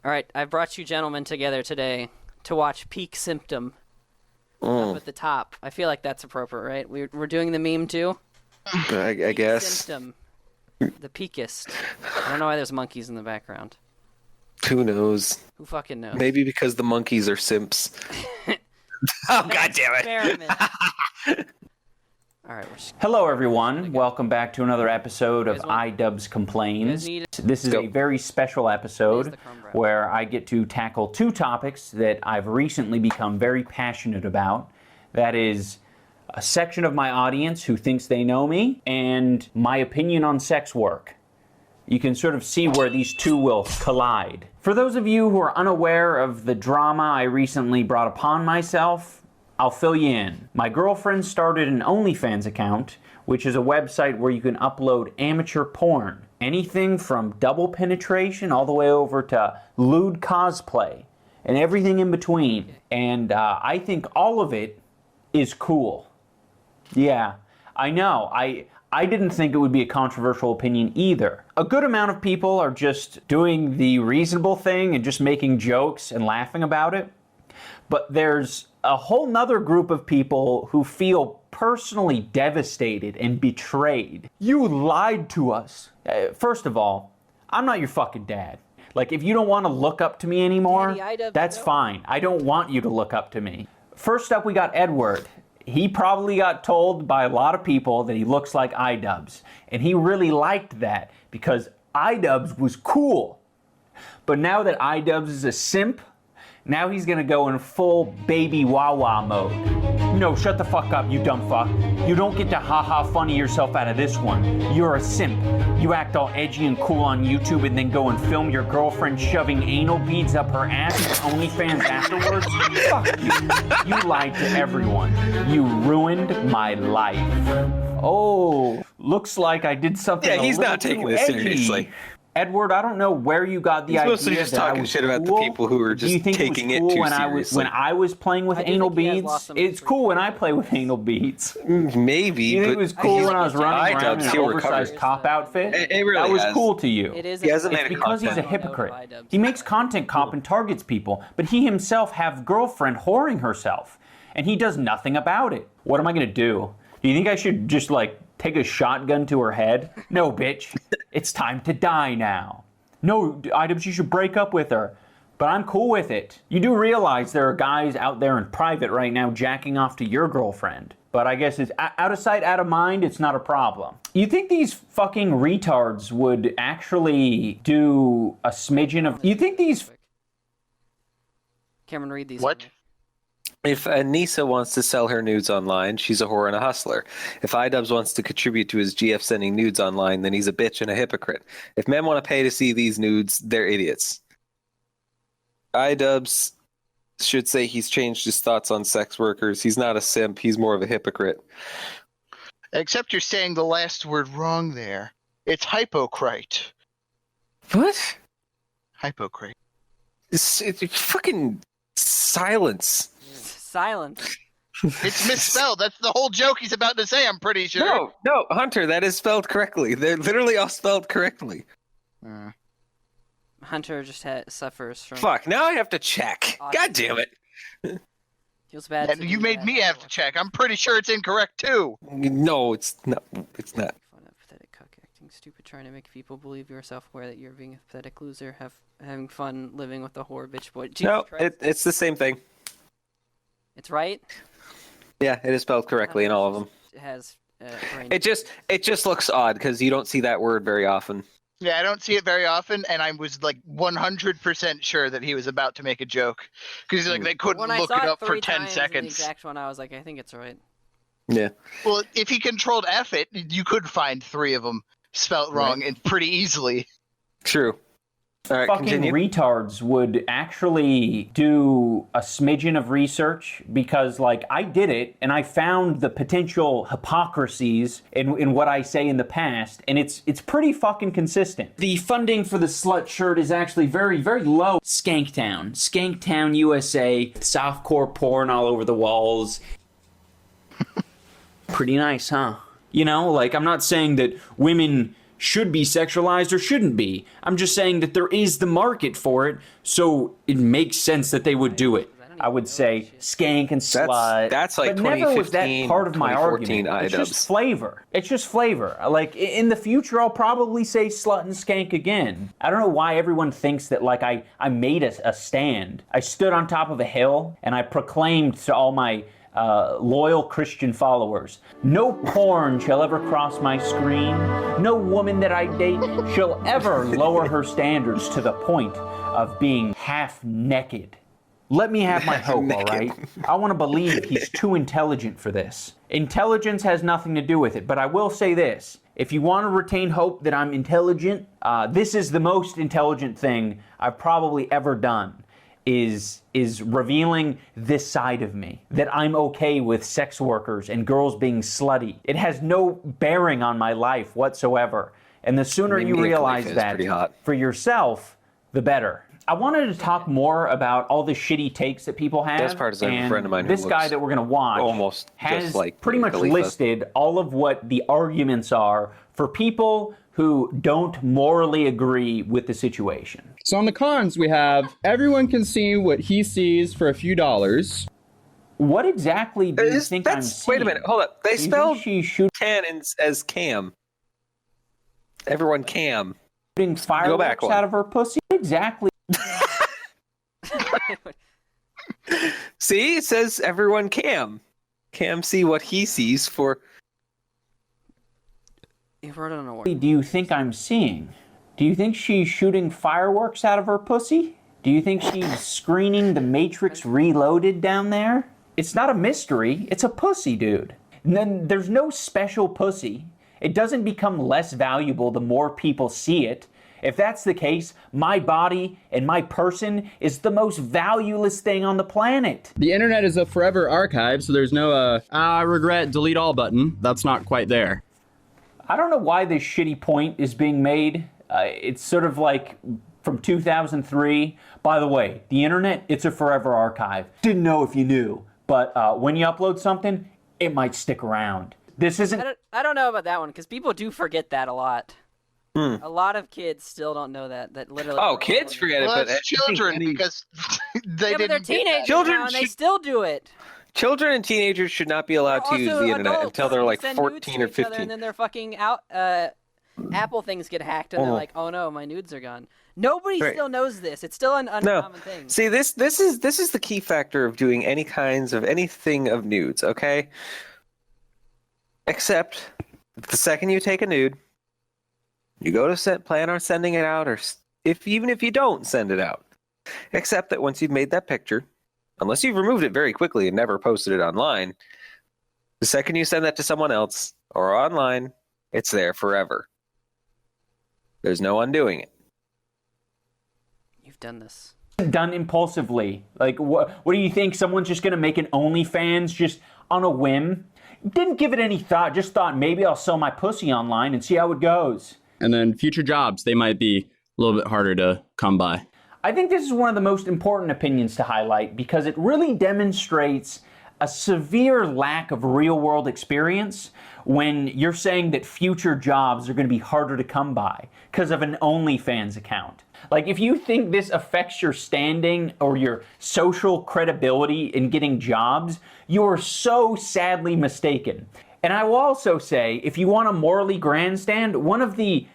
All right, I brought you gentlemen together today to watch Peak Symptom up at the top. I feel like that's appropriate, right? We're doing the meme too? I guess. Symptom. The peakest. I don't know why there's monkeys in the background. Who knows? Who fucking knows? Maybe because the monkeys are simps. Oh, God damn it. All right. Hello, everyone. Welcome back to another episode of IDubbbz Complains. This is a very special episode where I get to tackle two topics that I've recently become very passionate about. That is a section of my audience who thinks they know me and my opinion on sex work. You can sort of see where these two will collide. For those of you who are unaware of the drama I recently brought upon myself, I'll fill you in. My girlfriend started an OnlyFans account, which is a website where you can upload amateur porn. Anything from double penetration all the way over to lewd cosplay and everything in between. And I think all of it is cool. Yeah, I know. I didn't think it would be a controversial opinion either. A good amount of people are just doing the reasonable thing and just making jokes and laughing about it. But there's a whole nother group of people who feel personally devastated and betrayed. You lied to us. First of all, I'm not your fucking dad. Like, if you don't want to look up to me anymore, that's fine. I don't want you to look up to me. First up, we got Edward. He probably got told by a lot of people that he looks like IDubbbz. And he really liked that because IDubbbz was cool. But now that IDubbbz is a simp, now he's gonna go in full baby Wawa mode. No, shut the fuck up, you dumb fuck. You don't get to ha-ha funny yourself out of this one. You're a simp. You act all edgy and cool on YouTube and then go and film your girlfriend shoving anal beads up her ass on OnlyFans afterwards? Fuck you. You lied to everyone. You ruined my life. Oh, looks like I did something Yeah, he's not taking this seriously. Edward, I don't know where you got the idea supposed to just that talking I was shit about cool. the people who are just Do you think taking it was it cool too seriously. when I was playing with anal beads? It's cool when I play with anal beads. Maybe, You think it was cool when I was running around in an he'll oversized recover. cop outfit? It really that was has. cool to you. It is. He hasn't It's made a because he's a content. hypocrite. He makes content cop and targets people, but he himself have girlfriend whoring herself, and he does nothing about it. What am I gonna do? Do you think I should just take a shotgun to her head? No, bitch. It's time to die now. No, IDubbbz, you should break up with her. But I'm cool with it. You do realize there are guys out there in private right now jacking off to your girlfriend. But I guess it's out of sight, out of mind, it's not a problem. You think these fucking retards would actually do a smidgen of... You think these... Cameron, read these. What? If Anissa wants to sell her nudes online, she's a whore and a hustler. If IDubbbz wants to contribute to his GF sending nudes online, then he's a bitch and a hypocrite. If men want to pay to see these nudes, they're idiots. IDubbbz should say he's changed his thoughts on sex workers. He's not a simp. He's more of a hypocrite. Except you're saying the last word wrong there. It's hypocrite. What? Hypocrite. It's fucking silence. Silence. It's misspelled. That's the whole joke he's about to say, I'm pretty sure. No, Hunter, that is spelled correctly. They're literally all spelled correctly. Hunter just suffers from... Fuck, now I have to check. Autism. God damn it. Feels bad. And you made me have to check. I'm pretty sure it's incorrect, too. No, it's not. It's not. Fun of pathetic cuck acting stupid, trying to make people believe you're self-aware that you're being a pathetic loser, having fun living with a whore bitch boy. Jesus No, Christ. it's the same thing. It's right. Yeah, it is spelled correctly in all of them. It has brain. It just looks odd because you don't see that word very often. Yeah, I don't see it very often, and I was 100% sure that he was about to make a joke. Because they couldn't When I look saw it up for three 10 times seconds. The exact one, I was like, I think it's right. Yeah. Well, if he controlled F it, you could find 3 of them spelt wrong and pretty easily. True. All right, Fucking continue. retards would actually do a smidgen of research because, I did it and I found the potential hypocrisies in what I say in the past, and it's pretty fucking consistent. The funding for the slut shirt is actually very, very low. Skanktown, USA, softcore porn all over the walls. Pretty nice, huh? I'm not saying that women should be sexualized or shouldn't be. I'm just saying that there is the market for it, so it makes sense that they would do it. I would say skank and slut. That's like but never was that 2015, part of my 2014 argument. It's IDubbbz. just flavor. It's just flavor. Like, in the future, I'll probably say slut and skank again. I don't know why everyone thinks that, like, I made a stand. I stood on top of a hill, and I proclaimed to all my loyal Christian followers, no porn shall ever cross my screen. No woman that I date shall ever lower her standards to the point of being half naked. Let me have my hope, all right? I want to believe he's too intelligent for this. Intelligence has nothing to do with it, but I will say this. If you want to retain hope that I'm intelligent, this is the most intelligent thing I've probably ever done, is revealing this side of me, that I'm okay with sex workers and girls being slutty. It has no bearing on my life whatsoever. And the sooner you realize that for yourself, the better. I wanted to talk more about all the shitty takes that people have. Best part is I have a friend of mine who this guy that we're going to watch almost has just like pretty much Khalifa. listed all of what the arguments are for people who don't morally agree with the situation. So on the cons, we have everyone can see what he sees for a few dollars. What exactly do you think I'm seeing? Wait a minute, hold up. They Do you spelled think she's canon as cam. Everyone cam. shooting fireworks out of her pussy? What exactly? See, it says everyone cam. Cam see what he sees for. Do you think I'm seeing? Do you think she's shooting fireworks out of her pussy? Do you think she's screening The Matrix Reloaded down there? It's not a mystery. It's a pussy, dude. And then there's no special pussy. It doesn't become less valuable the more people see it. If that's the case, my body and my person is the most valueless thing on the planet. The internet is a forever archive, so there's no, I regret, delete all button. That's not quite there. I don't know why this shitty point is being made. It's sort of like from 2003. By the way, the internet, it's a forever archive. Didn't know if you knew. But when you upload something, it might stick around. This isn't... I don't know about that one, because people do forget that a lot. A lot of kids still don't know that literally... Oh, kids forget it, but... It's children, because they but didn't... they're teenagers Children now, and they still do it. Children and teenagers should not be allowed to use the internet until they're like 14 or 15. And then their fucking Apple things get hacked, and they're like, "Oh no, my nudes are gone." Nobody still knows this. It's still an uncommon thing. See, this is the key factor of doing anything of nudes. Okay, except the second you take a nude, you go to plan on sending it out, or even if you don't send it out, except that once you've made that picture. Unless you've removed it very quickly and never posted it online, the second you send that to someone else or online, it's there forever. There's no undoing it. You've done this. Done impulsively. Like, what do you think? Someone's just going to make an OnlyFans just on a whim? Didn't give it any thought. Just thought maybe I'll sell my pussy online and see how it goes. And then future jobs, they might be a little bit harder to come by. I think this is one of the most important opinions to highlight because it really demonstrates a severe lack of real-world experience when you're saying that future jobs are going to be harder to come by because of an OnlyFans account. Like, if you think this affects your standing or your social credibility in getting jobs, you are so sadly mistaken. And I will also say, if you want to morally grandstand, one of the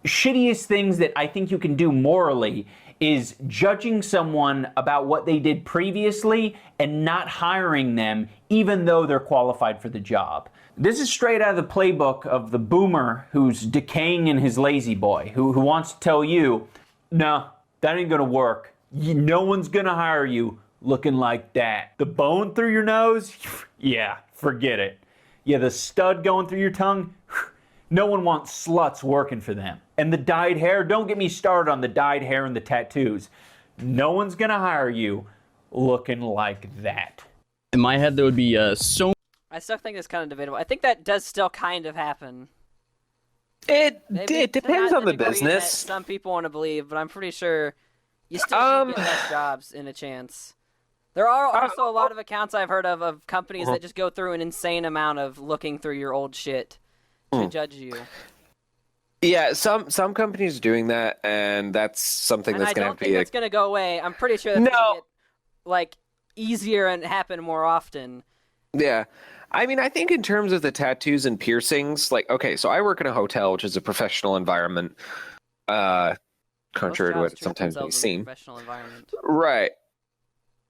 shittiest things that I think you can do morally is judging someone about what they did previously and not hiring them even though they're qualified for the job. This is straight out of the playbook of the boomer who's decaying in his lazy boy, who wants to tell you, no, that ain't gonna work. No one's gonna hire you looking like that. The bone through your nose? Yeah, forget it. Yeah, the stud going through your tongue? No one wants sluts working for them. And the dyed hair, don't get me started on the dyed hair and the tattoos. No one's gonna hire you looking like that. In my head, there would be so... I still think it's kind of debatable. I think that does still kind of happen. It Maybe depends not on the degree business. that some people want to believe, but I'm pretty sure you still should get less jobs in a chance. There are also a lot of accounts I've heard of companies that just go through an insane amount of looking through your old shit to judge you. Yeah, some companies are doing that, and that's something And that's I going to don't have to think be. that's going to go away. I'm pretty sure that's going to get like easier and happen more often. Yeah. I mean, I think in terms of the tattoos and piercings, like, okay, so I work in a hotel, which is a professional environment, contrary to what it sometimes may seem. Professional environment. Right.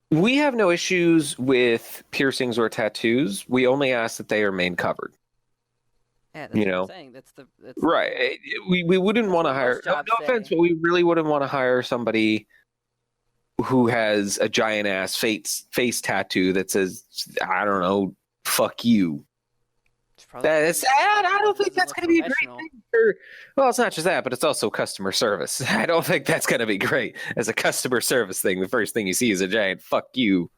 We have no issues with piercings or tattoos. We only ask that they remain covered. Yeah, that's what I'm saying. That's right. We wouldn't want to hire. No offense, but we really wouldn't want to hire somebody who has a giant ass face tattoo that says, I don't know, fuck you. I don't think that's going to be a great thing for. Well, it's not just that, but it's also customer service. I don't think that's going to be great as a customer service thing. The first thing you see is a giant fuck you.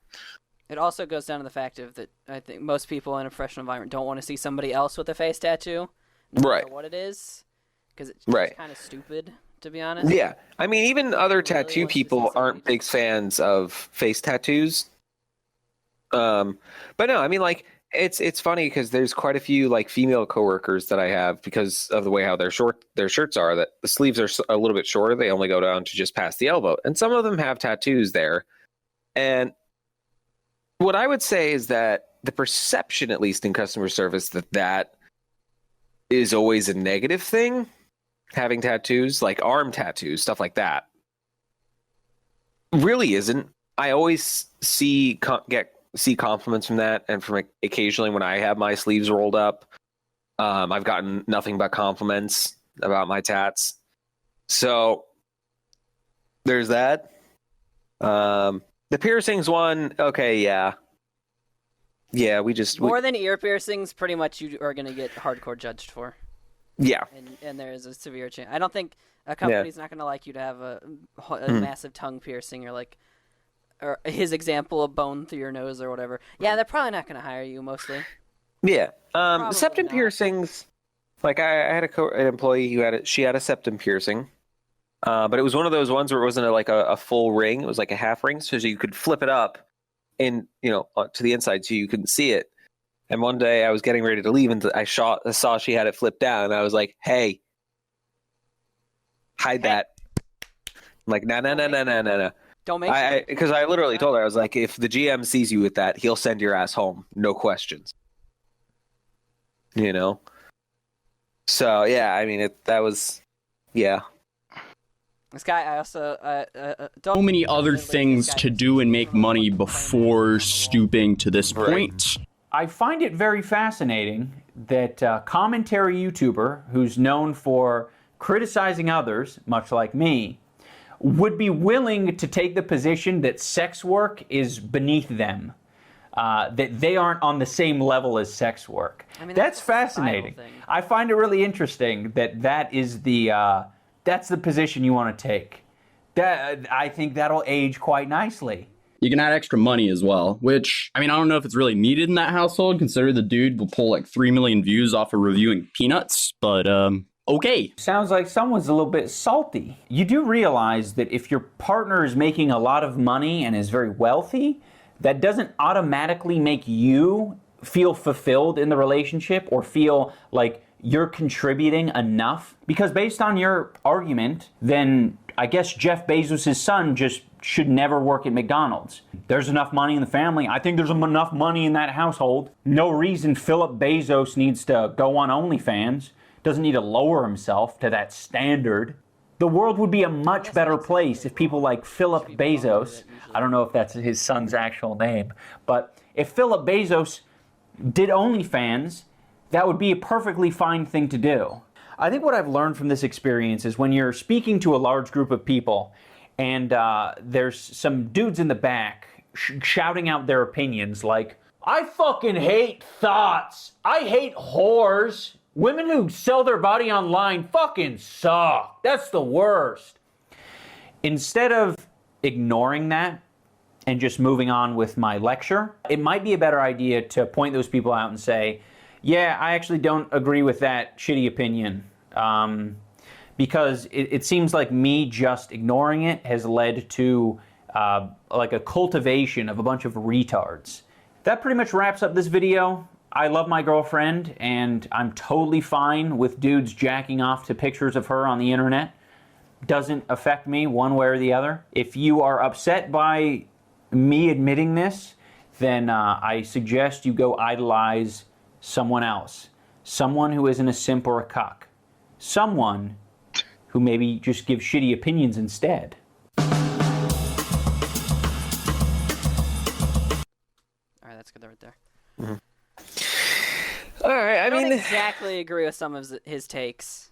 It also goes down to the fact of that I think most people in a professional environment don't want to see somebody else with a face tattoo, no matter what it is, because it's kind of stupid, to be honest. Yeah, I mean, even other tattoo people aren't big fans of face tattoos. But no, I mean, like it's funny because there's quite a few like female coworkers that I have because of the way how their shirts are, that the sleeves are a little bit shorter. They only go down to just past the elbow, and some of them have tattoos there, and what I would say is that the perception, at least in customer service, that is always a negative thing. Having tattoos, like arm tattoos, stuff like that, really isn't. I always see compliments from that, and from occasionally when I have my sleeves rolled up, I've gotten nothing but compliments about my tats. So there's that. The piercings one, okay, yeah. Yeah, more than ear piercings, pretty much you are going to get hardcore judged for. Yeah. And there is a severe chance. I don't think a company's not going to like you to have a massive tongue piercing or his example, a bone through your nose or whatever. Yeah, they're probably not going to hire you mostly. Yeah. Septum piercings, like I had an employee who she had a septum piercing. But it was one of those ones where it wasn't a full ring. It was like a half ring, so you could flip it up to the inside so you couldn't see it. And one day I was getting ready to leave, and I saw she had it flipped down, and I was like, "Hey, hide that!" I'm like, no. Don't make it. Because I literally told her, I was like, if the GM sees you with that, he'll send your ass home, no questions. So yeah, I mean that was, yeah. This guy, I also don't. So many other things to do and make money before stooping to this point. I find it very fascinating that a commentary YouTuber who's known for criticizing others, much like me, would be willing to take the position that sex work is beneath them, that they aren't on the same level as sex work. I mean, that's fascinating. I find it really interesting that is that's the position you want to take. I think that'll age quite nicely. You can add extra money as well, which, I mean, I don't know if it's really needed in that household, considering the dude will pull like 3 million views off of reviewing peanuts, but okay. Sounds like someone's a little bit salty. You do realize that if your partner is making a lot of money and is very wealthy, that doesn't automatically make you feel fulfilled in the relationship or feel like you're contributing enough. Because based on your argument, then I guess Jeff Bezos' son just should never work at McDonald's. There's enough money in the family. I think there's enough money in that household. No reason Philip Bezos needs to go on OnlyFans. Doesn't need to lower himself to that standard. The world would be a much better place if people like Philip Bezos, I don't know if that's his son's actual name, but if Philip Bezos did OnlyFans, that would be a perfectly fine thing to do. I think what I've learned from this experience is when you're speaking to a large group of people and there's some dudes in the back shouting out their opinions like, I fucking hate thoughts. I hate whores. Women who sell their body online fucking suck. That's the worst. Instead of ignoring that and just moving on with my lecture, it might be a better idea to point those people out and say, yeah, I actually don't agree with that shitty opinion. Because it seems like me just ignoring it has led to like a cultivation of a bunch of retards. That pretty much wraps up this video. I love my girlfriend, and I'm totally fine with dudes jacking off to pictures of her on the internet. Doesn't affect me one way or the other. If you are upset by me admitting this, then I suggest you go idolize someone else. Someone who isn't a simp or a cuck. Someone who maybe just gives shitty opinions instead. All right, that's good right there. Mm-hmm. All right, I don't exactly agree with some of his takes.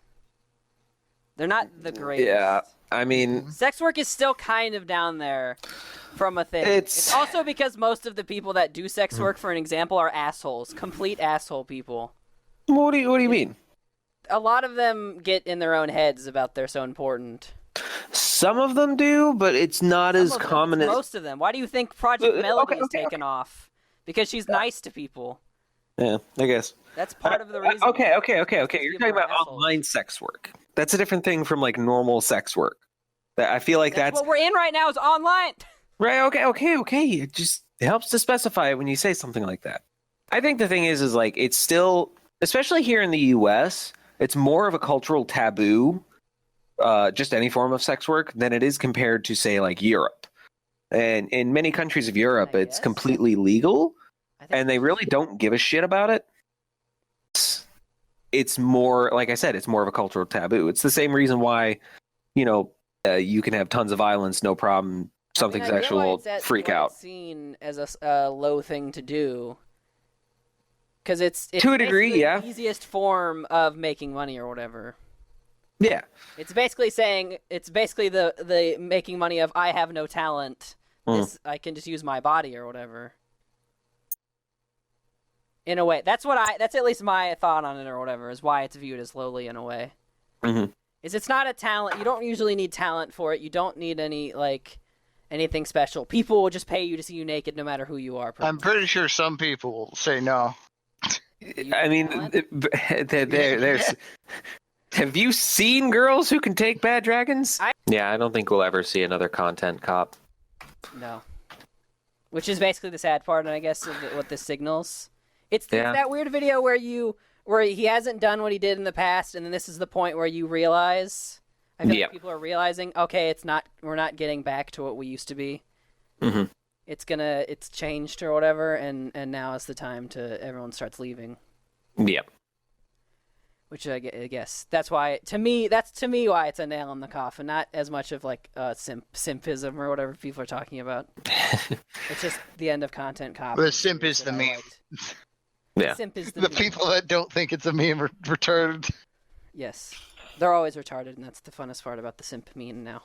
They're not the greatest. Yeah, I mean... Sex work is still kind of down there from a thing. It's also because most of the people that do sex work, for an example, are assholes. Complete asshole people. What do you mean? A lot of them get in their own heads about they're so important. Some of them do, but it's not as common as... Most of them. Why do you think Project Melody is taken off? Because she's nice to people. Yeah, I guess. That's part of the reason. Okay. You're talking about online sex work. That's a different thing from like normal sex work. I feel like that's what we're in right now is online. Right, okay. It just helps to specify it when you say something like that. I think the thing is like it's still, especially here in the US, it's more of a cultural taboo, just any form of sex work, than it is compared to, say, like Europe. And in many countries of Europe, it's completely legal, and they really don't give a shit about it. It's more, like I said, it's more of a cultural taboo. It's the same reason why, you can have tons of violence, no problem. Something sexual, freak out. It's seen as a low thing to do. Because it's to a degree, yeah, the easiest form of making money or whatever. Yeah, it's basically the making money of I have no talent. I can just use my body or whatever. In a way, that's at least my thought on it or whatever, is why it's viewed as lowly in a way. Mm-hmm. It's not a talent. You don't usually need talent for it. You don't need anything special. People will just pay you to see you naked no matter who you are. I'm pretty sure some people will say no. I mean, there's... Have you seen girls who can take bad dragons? Yeah, I don't think we'll ever see another content cop. No. Which is basically the sad part, and I guess what this signals. It's that weird video where he hasn't done what he did in the past, and then this is the point where you realize. I feel like people are realizing, okay, we're not getting back to what we used to be. Mm-hmm. It's changed or whatever, and now is the time everyone starts leaving. Yep. Which I guess that's why why it's a nail in the coffin, not as much of like simpism or whatever people are talking about. It's just the end of content copy. The simp is the meme. Yeah. Simp is the people that don't think it's a meme are retarded. Yes, they're always retarded, and that's the funnest part about the simp meme now.